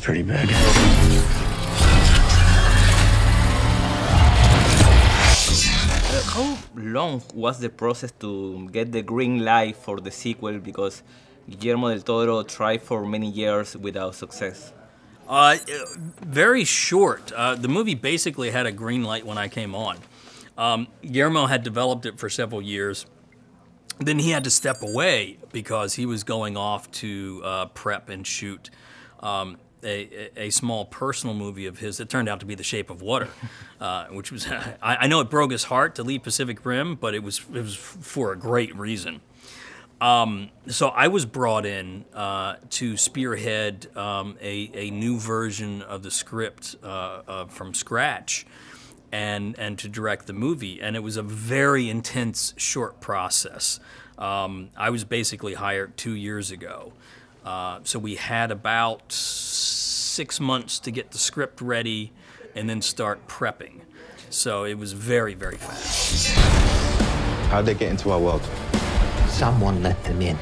pretty big. How long was the process to get the green light for the sequel? Because Guillermo del Toro tried for many years without success. Very short. The movie basically had a green light when I came on. Guillermo had developed it for several years. Then he had to step away because he was going off to prep and shoot a small personal movie of his that turned out to be The Shape of Water, which was, I know it broke his heart to leave Pacific Rim, but it was for a great reason. So I was brought in to spearhead a new version of the script from scratch and to direct the movie, and it was a very intense, short process. I was basically hired 2 years ago. So we had about 6 months to get the script ready and then start prepping. So it was very, very fast. How'd they get into our world? Someone let them in.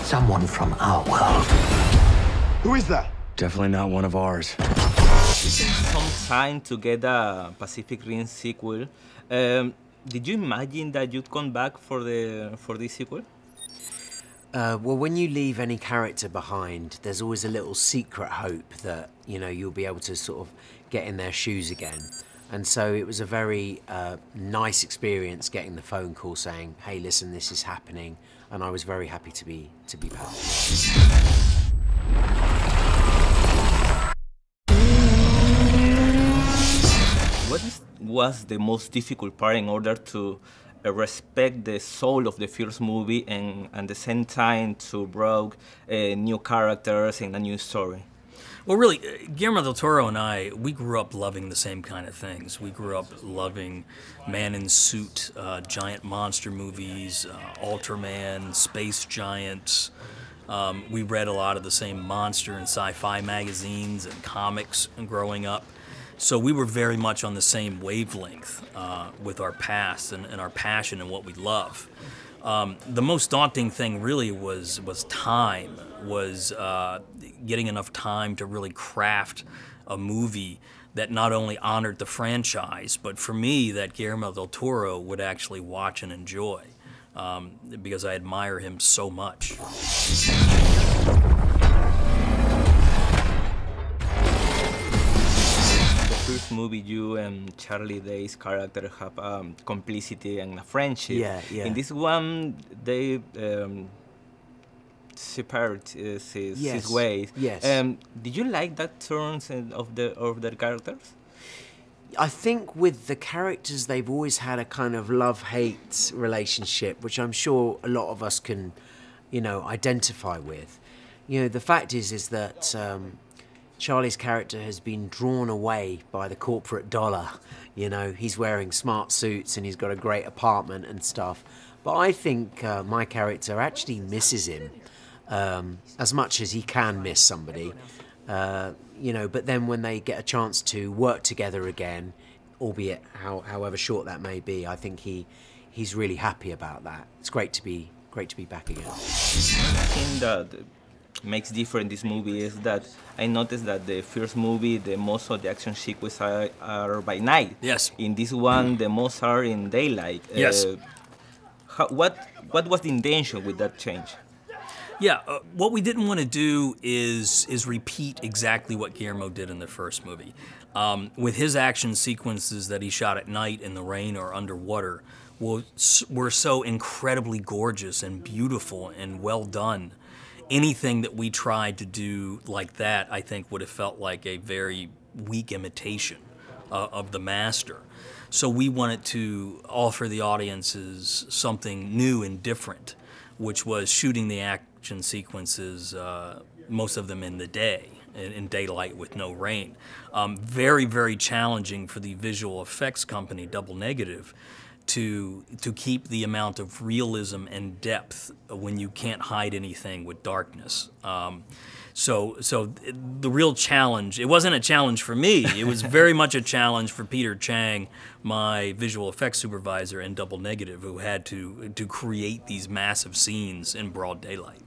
Someone from our world. Who is that? Definitely not one of ours. Some time to get a Pacific Rim sequel. Did you imagine that you'd come back for this sequel? Well, when you leave any character behind, there's always a little secret hope that, you know, you'll be able to sort of get in their shoes again. And so it was a very nice experience getting the phone call saying, hey, listen, this is happening. And I was very happy to be back. What was the most difficult part in order to respect the soul of the first movie and at the same time to bring new characters and a new story? Well, really, Guillermo del Toro and I, we grew up loving the same kind of things. We grew up loving man-in-suit, giant monster movies, Ultraman, Space Giants. We read a lot of the same monster and sci-fi magazines and comics growing up. So we were very much on the same wavelength with our past and our passion and what we love. The most daunting thing really was time, was getting enough time to really craft a movie that not only honored the franchise, but for me, that Guillermo del Toro would actually watch and enjoy, because I admire him so much. First movie, you and Charlie Day's character have complicity and a friendship. Yeah, yeah. In this one, they separate his ways. Yes. Did you like that turns of their characters? I think with the characters, they've always had a kind of love-hate relationship, which I'm sure a lot of us can, you know, identify with. You know, the fact is that Charlie's character has been drawn away by the corporate dollar. You know, he's wearing smart suits and he's got a great apartment and stuff. But I think my character actually misses him as much as he can miss somebody. You know, but then when they get a chance to work together again, albeit however short that may be, I think he's really happy about that. It's great to be back again. One thing that makes different this movie is that I noticed that the first movie, the most of the action sequences are by night. Yes. In this one, the most are in daylight. Yes. What was the intention with that change? Yeah, what we didn't want to do is repeat exactly what Guillermo did in the first movie. With his action sequences that he shot at night in the rain or underwater were so incredibly gorgeous and beautiful and well done. Anything that we tried to do like that, I think, would have felt like a very weak imitation of the master. So we wanted to offer the audiences something new and different, which was shooting the action sequences, most of them in the day, in daylight with no rain. Very, very challenging for the visual effects company, Double Negative, to keep the amount of realism and depth when you can't hide anything with darkness. So the real challenge, it wasn't a challenge for me, it was very much a challenge for Peter Chang, my visual effects supervisor in Double Negative, who had to create these massive scenes in broad daylight.